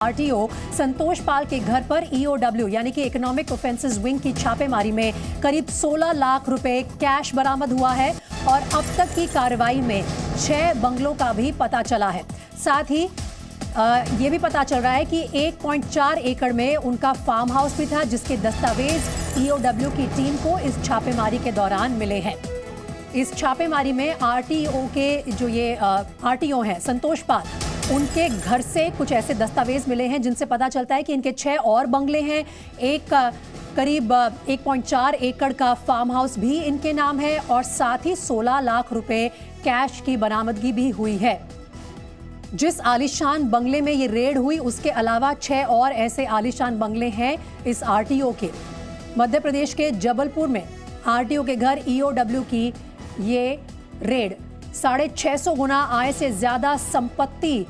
RTO संतोष पाल के घर पर ईओडब्ल्यू यानी कि इकोनॉमिक ऑफेंसेस विंग की छापेमारी में करीब 16 लाख रुपए कैश बरामद हुआ है और अब तक की कार्रवाई में 6 बंगलों का भी पता चला है। साथ ही ये भी पता चल रहा है कि 1.4 एकड़ में उनका फार्म हाउस भी था, जिसके दस्तावेज ईओडब्ल्यू की टीम को इस छापेमारी के दौरान मिले हैं। इस छापेमारी में आरटीओ के जो ये आरटीओ हैं संतोष पाल, उनके घर से कुछ ऐसे दस्तावेज मिले हैं जिनसे पता चलता है कि इनके 6 और बंगले हैं। एक करीब 1.4 एकड़ का फार्म हाउस भी इनके नाम है और साथ ही 16 लाख रुपए कैश की बरामदगी भी हुई है। जिस आलीशान बंगले में ये रेड हुई, उसके अलावा 6 और ऐसे आलीशान बंगले हैं इस आरटीओ के। मध्य प्रदेश के जबलपुर में आरटीओ के घर ईओडब्ल्यू की ये रेड 650 गुना आय से ज्यादा संपत्ति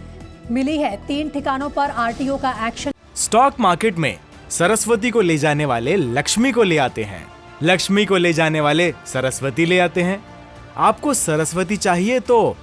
मिली है। 3 ठिकानों पर आरटीओ का एक्शन। स्टॉक मार्केट में सरस्वती को ले जाने वाले लक्ष्मी को ले आते हैं, लक्ष्मी को ले जाने वाले सरस्वती ले आते हैं। आपको सरस्वती चाहिए तो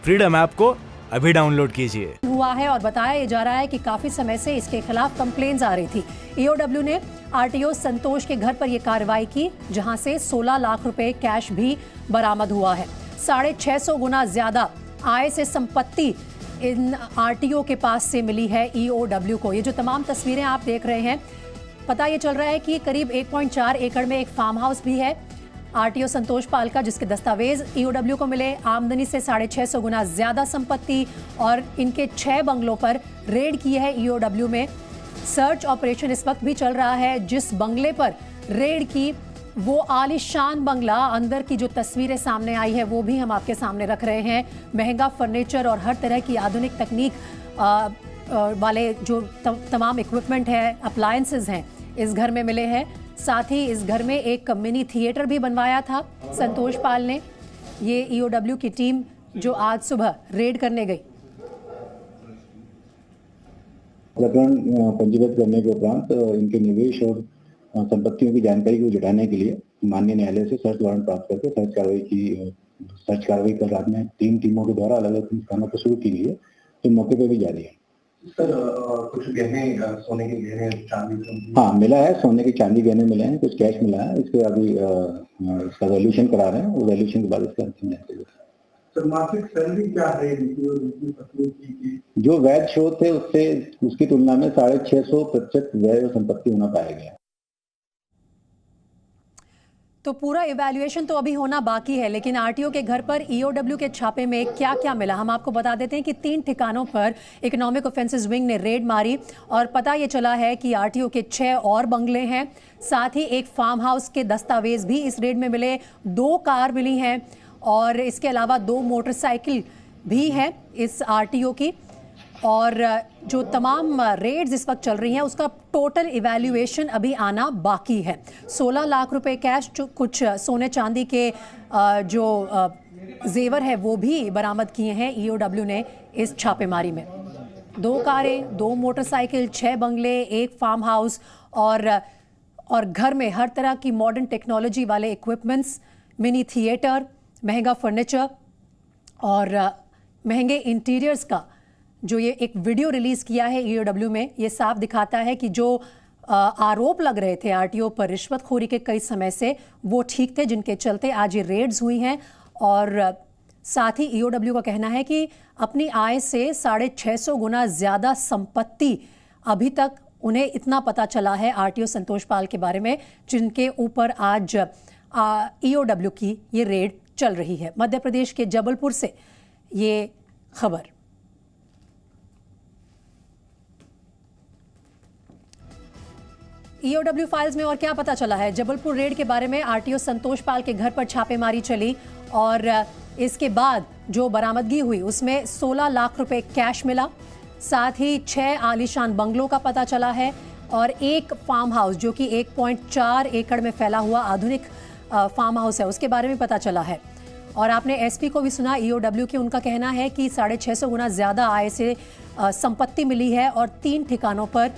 फ्रीडम ऐप को अभी डाउनलोड कीजिए। हुआ है और बताया जा रहा है कि काफी समय से इसके खिलाफ कंप्लेंट्स आ रही थी। ईओडब्ल्यू ने आरटीओ संतोष के घर पर यह कार्रवाई की, जहां से 16 लाख रुपए कैश भी बरामद हुआ है। 650 गुना ज्यादा आय से संपत्ति इन आरटीओ के पास से मिली है ईओडब्ल्यू को। ये जो तमाम तस्वीरें आप देख रहे हैं, पता ये चल रहा है कि करीब 1.4 एकड़ में एक फार्म हाउस भी है आरटीओ संतोष पाल का, जिसके दस्तावेज ईओडब्ल्यू को मिले। आमदनी से 650 गुना ज्यादा संपत्ति और इनके 6 बंगलों पर रेड की है ईओडब्ल्यू में। सर्च ऑपरेशन इस वक्त भी चल रहा है। जिस बंगले पर रेड की, वो आलीशान बंगला, अंदर की जो तस्वीरें सामने आई है वो भी हम आपके सामने रख रहे हैं। महंगा फर्नीचर और हर तरह की आधुनिक तकनीक वाले जो तमाम इक्विपमेंट है, अप्लायंसेस हैं, इस घर में मिले हैं। साथ ही इस घर में एक मिनी थिएटर भी बनवाया था संतोष पाल ने। ये ईओडब्ल्यू की टीम जो आज सुबह रेड करने गई। प्रकरण पंजीबद्ध करने के उपरांत इनके निवेश और संपत्तियों की जानकारी को जुटाने के लिए माननीय न्यायालय से सर्च वारंट प्राप्त करके सर्च कार्रवाई कल रात में 3 टीमों के द्वारा अलग अलग स्थानों पर शुरू की गई है, तो मौके पर भी जारी है। सर, कुछ गहने, सोने के गहने, चांदी? हाँ, मिला है, सोने के चांदी गहने मिले हैं, कुछ कैश मिला है। इसके अभी इसका वैल्यूएशन करा रहे हैं, वो वैल्यूएशन के बाद इसका अंतिम जानकारी। सर, मासिक सैलरी क्या है की? जो वैध स्रोत है उसकी तुलना में 650% व्यय संपत्ति होना पाया गया। तो पूरा इवैल्यूएशन तो अभी होना बाकी है, लेकिन आरटीओ के घर पर ईओडब्ल्यू के छापे में क्या क्या मिला, हम आपको बता देते हैं कि 3 ठिकानों पर इकोनॉमिक ऑफेंसेस विंग ने रेड मारी और पता ये चला है कि आरटीओ के 6 और बंगले हैं। साथ ही एक फार्म हाउस के दस्तावेज भी इस रेड में मिले, 2 कार मिली हैं और इसके अलावा 2 मोटरसाइकिल भी हैं इस आरटीओ की। और जो तमाम रेड्स इस वक्त चल रही हैं, उसका टोटल इवैल्यूएशन अभी आना बाकी है। 16 लाख रुपए कैश, कुछ सोने चांदी के जो जेवर है वो भी बरामद किए हैं ईओडब्ल्यू ने इस छापेमारी में। 2 कारें, 2 मोटरसाइकिल, 6 बंगले, 1 फार्म हाउस और घर में हर तरह की मॉडर्न टेक्नोलॉजी वाले इक्विपमेंट्स, मिनी थिएटर, महंगा फर्नीचर और महंगे इंटीरियर्स का जो ये एक वीडियो रिलीज किया है ईओडब्ल्यू में, ये साफ दिखाता है कि जो आरोप लग रहे थे आरटीओ पर रिश्वतखोरी के कई समय से, वो ठीक थे, जिनके चलते आज ये रेड्स हुई हैं। और साथ ही ईओडब्ल्यू का कहना है कि अपनी आय से 650 गुना ज्यादा संपत्ति अभी तक उन्हें इतना पता चला है आरटीओ संतोष पाल के बारे में, जिनके ऊपर आज ईओडब्ल्यू की ये रेड चल रही है। मध्य प्रदेश के जबलपुर से ये खबर। ईओडब्ल्यू फाइल्स में और क्या पता चला है? जबलपुर रेड के बारे में आरटीओ संतोष पाल के घर पर छापेमारी चली और इसके बाद जो बरामदगी हुई उसमें 16 लाख रुपए कैश मिला। साथ ही 6 आलीशान बंगलों का पता चला है और एक फार्म हाउस जो कि 1.4 एकड़ में फैला हुआ आधुनिक फार्म हाउस है, उसके बारे में पता चला है। और आपने एसपी को भी सुना ईओडब्ल्यू की, उनका कहना है कि 650 गुना ज्यादा आय से संपत्ति मिली है और 3 ठिकानों पर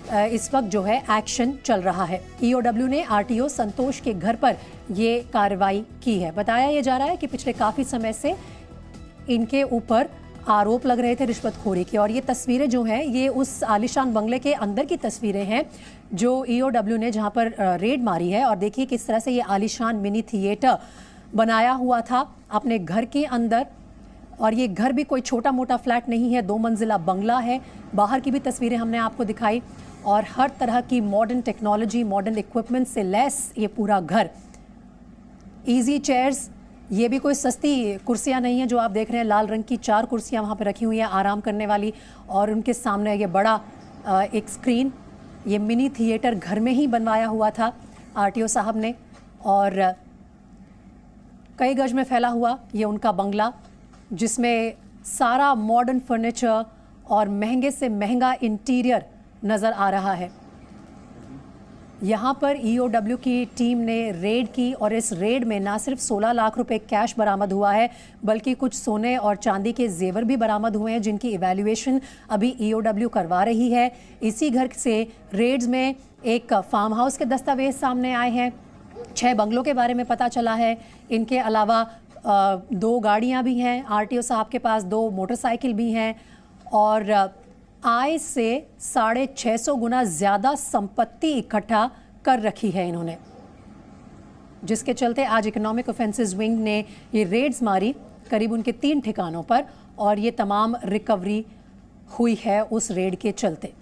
इस वक्त जो है एक्शन चल रहा है। ईओडब्ल्यू ने आरटीओ संतोष के घर पर ये कार्रवाई की है। बताया ये जा रहा है कि पिछले काफी समय से इनके ऊपर आरोप लग रहे थे रिश्वतखोरी के। और ये तस्वीरें जो हैं ये उस आलीशान बंगले के अंदर की तस्वीरें हैं जो EOW ने जहां पर रेड मारी है। और देखिए किस तरह से ये आलीशान मिनी थिएटर बनाया हुआ था अपने घर के अंदर। और ये घर भी कोई छोटा मोटा फ्लैट नहीं है, 2 मंजिला बंगला है। बाहर की भी तस्वीरें हमने आपको दिखाई और हर तरह की मॉडर्न टेक्नोलॉजी, मॉडर्न इक्विपमेंट से लैस ये पूरा घर। इजी चेयर्स, ये भी कोई सस्ती कुर्सियां नहीं है जो आप देख रहे हैं। लाल रंग की 4 कुर्सियां वहाँ पे रखी हुई हैं आराम करने वाली। और उनके सामने ये बड़ा एक स्क्रीन। ये मिनी थिएटर घर में ही बनवाया हुआ था RTO साहब ने। और कई गज में फैला हुआ ये उनका बंगला जिसमें सारा मॉडर्न फर्नीचर और महंगे से महंगा इंटीरियर नज़र आ रहा है। यहाँ पर EOW की टीम ने रेड की और इस रेड में ना सिर्फ 16 लाख रुपए कैश बरामद हुआ है बल्कि कुछ सोने और चांदी के जेवर भी बरामद हुए हैं जिनकी इवैल्यूएशन अभी EOW करवा रही है। इसी घर से रेड्स में एक फार्म हाउस के दस्तावेज सामने आए हैं, 6 बंगलों के बारे में पता चला है। इनके अलावा 2 गाड़ियाँ भी हैं RTO साहब के पास, 2 मोटरसाइकिल भी हैं और आय से 650 गुना ज़्यादा संपत्ति इकट्ठा कर रखी है इन्होंने, जिसके चलते आज इकोनॉमिक ऑफेंसेस विंग ने ये रेड्स मारी करीब उनके 3 ठिकानों पर और ये तमाम रिकवरी हुई है उस रेड के चलते।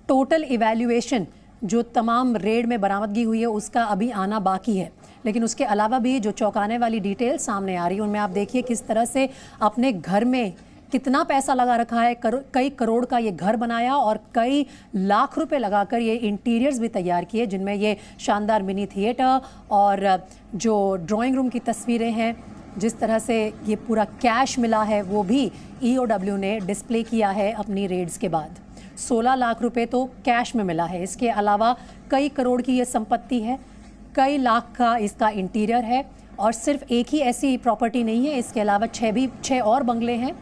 टोटल इवैल्यूएशन जो तमाम रेड में बरामदगी हुई है उसका अभी आना बाकी है, लेकिन उसके अलावा भी जो चौंकाने वाली डिटेल सामने आ रही है उनमें आप देखिए किस तरह से अपने घर में कितना पैसा लगा रखा है। कई करोड़ का ये घर बनाया और कई लाख रुपए लगाकर ये इंटीरियर्स भी तैयार किए जिनमें ये शानदार मिनी थिएटर और जो ड्राइंग रूम की तस्वीरें हैं, जिस तरह से ये पूरा कैश मिला है वो भी EOW ने डिस्प्ले किया है अपनी रेड्स के बाद। 16 लाख रुपए तो कैश में मिला है, इसके अलावा कई करोड़ की ये संपत्ति है, कई लाख का इसका इंटीरियर है और सिर्फ एक ही ऐसी प्रॉपर्टी नहीं है, इसके अलावा 6 और बंगले हैं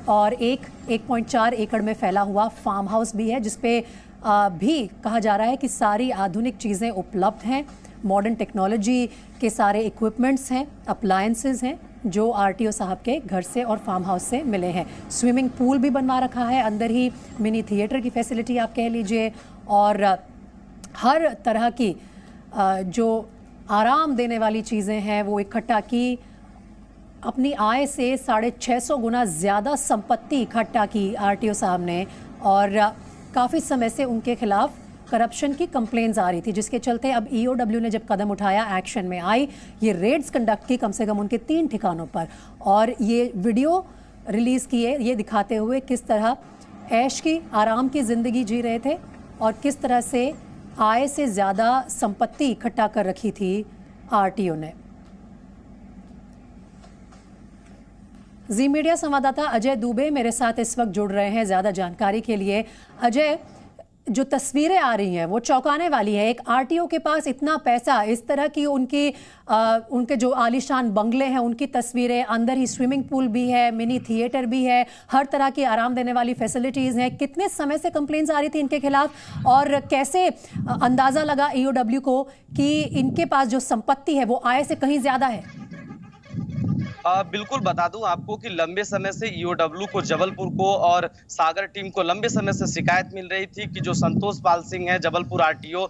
और 1.4 एकड़ में फैला हुआ फार्म हाउस भी है जिसपे भी कहा जा रहा है कि सारी आधुनिक चीज़ें उपलब्ध हैं, मॉडर्न टेक्नोलॉजी के सारे इक्विपमेंट्स हैं, अप्लायंसेस हैं जो RTO साहब के घर से और फार्म हाउस से मिले हैं। स्विमिंग पूल भी बनवा रखा है, अंदर ही मिनी थिएटर की फैसिलिटी आप कह लीजिए और हर तरह की जो आराम देने वाली चीज़ें हैं वो इकट्ठा की। अपनी आय से 650 गुना ज़्यादा संपत्ति इकट्ठा की RTO साहब ने और काफ़ी समय से उनके खिलाफ करप्शन की कंप्लेंट्स आ रही थी, जिसके चलते अब EOW ने जब कदम उठाया, एक्शन में आई, ये रेड्स कंडक्ट की कम से कम उनके 3 ठिकानों पर और ये वीडियो रिलीज़ किए ये दिखाते हुए किस तरह ऐश की आराम की ज़िंदगी जी रहे थे और किस तरह से आय से ज़्यादा संपत्ति इकट्ठा कर रखी थी RTO ने। जी मीडिया संवाददाता अजय दुबे मेरे साथ इस वक्त जुड़ रहे हैं ज़्यादा जानकारी के लिए। अजय, जो तस्वीरें आ रही हैं वो चौंकाने वाली है। एक RTO के पास इतना पैसा, इस तरह की उनके जो आलीशान बंगले हैं उनकी तस्वीरें, अंदर ही स्विमिंग पूल भी है, मिनी थिएटर भी है, हर तरह की आराम देने वाली फैसिलिटीज़ हैं। कितने समय से कंप्लेंट्स आ रही थी इनके खिलाफ और कैसे अंदाज़ा लगा EOW को कि इनके पास जो संपत्ति है वो आय से कहीं ज़्यादा है? बिल्कुल बता दूं आपको कि लंबे समय से EOW को, जबलपुर को और सागर टीम को लंबे समय से शिकायत मिल रही थी कि जो संतोष पाल सिंह है जबलपुर RTO,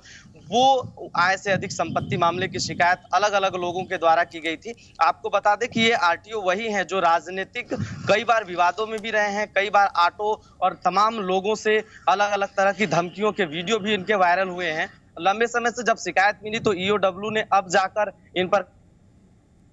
वो आय से अधिक संपत्ति मामले की शिकायत अलग अलग लोगों के द्वारा की गई थी। आपको बता दें कि ये RTO वही है जो राजनीतिक कई बार विवादों में भी रहे हैं, कई बार ऑटो और तमाम लोगों से अलग अलग तरह की धमकियों के वीडियो भी इनके वायरल हुए हैं। लंबे समय से जब शिकायत मिली तो EOW ने अब जाकर इन पर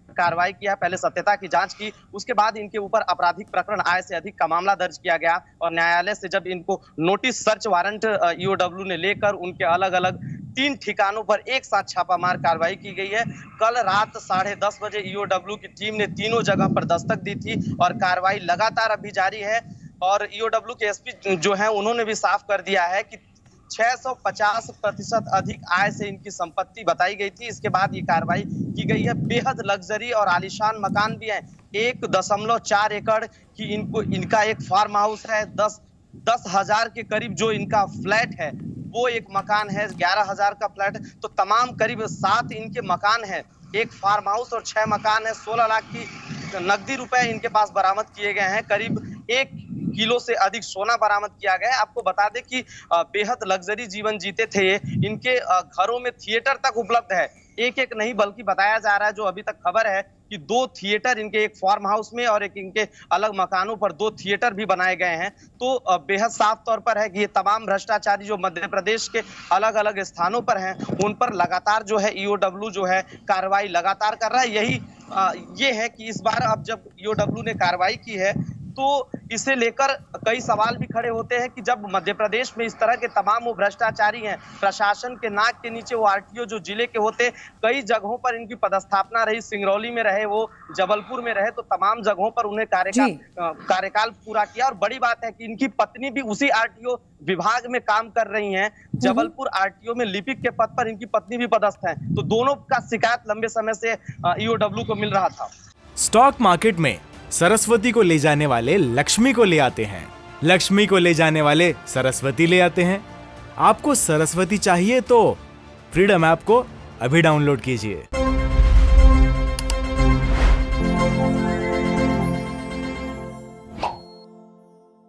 कार्रवाई किया। पहले सत्यता की जांच की, उसके बाद इनके ऊपर आपराधिक प्रकरण आय से अधिक का मामला दर्ज किया गया और न्यायालय से जब इनको नोटिस सर्च वारंट EOW ने लेकर उनके अलग अलग 3 ठिकानों पर एक साथ छापामार कार्रवाई की गई है। कल रात 10:30 बजे EOW की टीम ने तीनों जगह पर दस्तक दी थी और कार्रवाई लगातार अभी जारी है। और EOW के SP जो है उन्होंने भी साफ कर दिया है कि 650% अधिक आय से इनकी संपत्ति बताई गई थी। इसके बाद ये कार्रवाई की गई है। बेहद लग्जरी और आलीशान मकान भी है। 1.4 एकड़ की इनका एक फार्म हाउस है। 10,000 के करीब जो इनका फ्लैट है वो एक मकान है, 11,000 का फ्लैट, तो तमाम करीब 7 इनके मकान है, एक फार्म हाउस और 6 मकान है। 16 लाख की नकदी रुपए इनके पास बरामद किए गए हैं। करीब 1 किलो से अधिक सोना बरामद किया गया है। आपको बता दें कि बेहद लग्जरी जीवन जीते थे ये। इनके घरों में थिएटर तक उपलब्ध है, एक नहीं बल्कि बताया जा रहा है, जो अभी तक खबर है कि 2 थिएटर इनके, एक फार्म हाउस में और एक इनके अलग मकानों पर 2 थिएटर भी बनाए गए हैं। तो बेहद साफ तौर पर है कि ये तमाम भ्रष्टाचारी जो मध्य प्रदेश के अलग अलग स्थानों पर हैं, उन पर लगातार जो है ईओडब्ल्यू जो है कार्रवाई लगातार कर रहा है। यही ये है कि इस बार अब जब ईओडब्ल्यू ने कार्रवाई की है तो इसे लेकर कई सवाल भी खड़े होते हैं कि जब मध्य प्रदेश में इस तरह के तमाम वो भ्रष्टाचारी हैं, प्रशासन के नाक के नीचे वो आरटीओ जो जिले के होते, कई जगहों पर इनकी पदस्थापना रही, सिंगरौली में रहे, वो जबलपुर में रहे, तो तमाम जगहों पर उन्हें कार्यकाल पूरा किया। और बड़ी बात है कि इनकी पत्नी भी उसी आरटीओ विभाग में काम कर रही हैं। जबलपुर आरटीओ में लिपिक के पद पर इनकी पत्नी भी पदस्थ है। तो दोनों का शिकायत लंबे समय से ईओडब्ल्यू को मिल रहा था। स्टॉक मार्केट में सरस्वती को ले जाने वाले लक्ष्मी को ले आते हैं, लक्ष्मी को ले जाने वाले सरस्वती ले आते हैं। आपको सरस्वती चाहिए तो फ्रीडम ऐप को अभी डाउनलोड कीजिए।